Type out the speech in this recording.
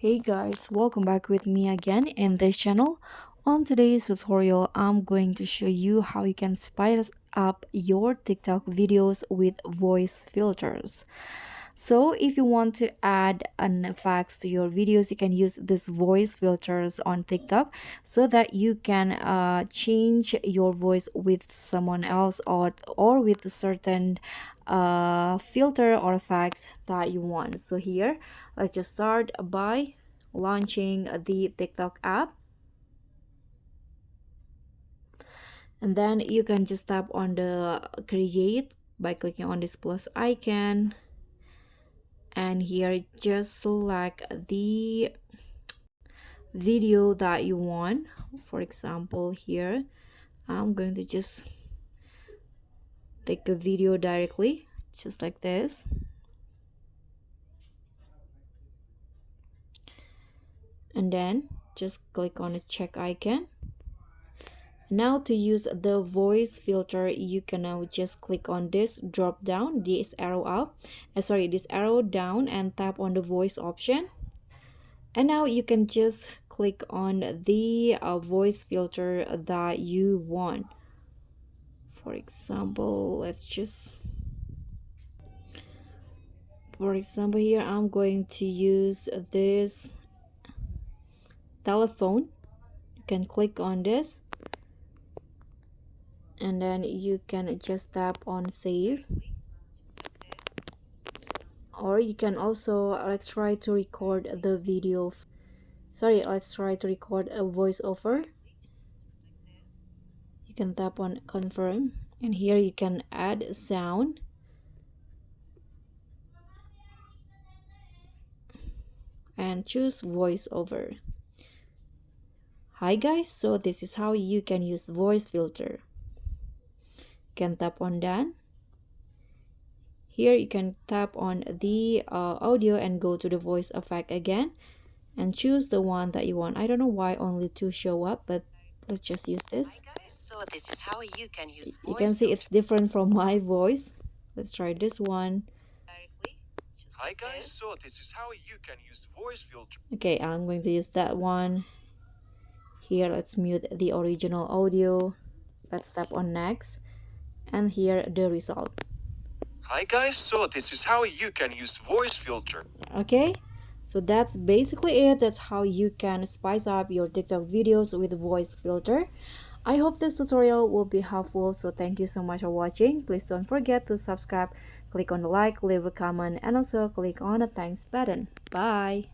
Hey guys, welcome back with me again in this channel. On today's tutorial, I'm going to show you how you can spice up your TikTok videos with voice filters. So if you want to add an effects to your videos, you can use this voice filters on TikTok so that you can change your voice with someone else or with a certain filter or effects that you want. So here, let's just start by launching the TikTok app, and then you can just tap on the create by clicking on this plus icon, and here just select the video that you want. For example, here I'm going to just take a video directly just like this, and then just click on the check icon. Now to use the voice filter, you can now just click on this drop down, this arrow up, this arrow down, and tap on the voice option. And now you can just click on the voice filter that you want. For example, here I'm going to use this telephone. You can click on this, and then you can just tap on save, or you can also let's try to record the video. Let's try to record a voiceover. You can tap on confirm, and here you can add sound, and choose voiceover. Hi guys, so this is how you can use voice filter. You can tap on done. Here you can tap on the audio and go to the voice effect again and choose the one that you want. I don't know why only two show up, but let's just use this. Hi guys, so this is how you can use You voice can see it's different from my voice. Let's try this one. directly. Hi guys, so this is how you can use voice filter. Okay, I'm going to use that one. Here, let's mute the original audio. Let's tap on next, and here the result. Hi guys, so this is how you can use voice filter. Okay, so that's basically it. That's how you can spice up your TikTok videos with voice filter. I hope this tutorial will be helpful, so thank you so much for watching. Please don't forget to subscribe, click on the like, leave a comment, and also click on the thanks button. Bye.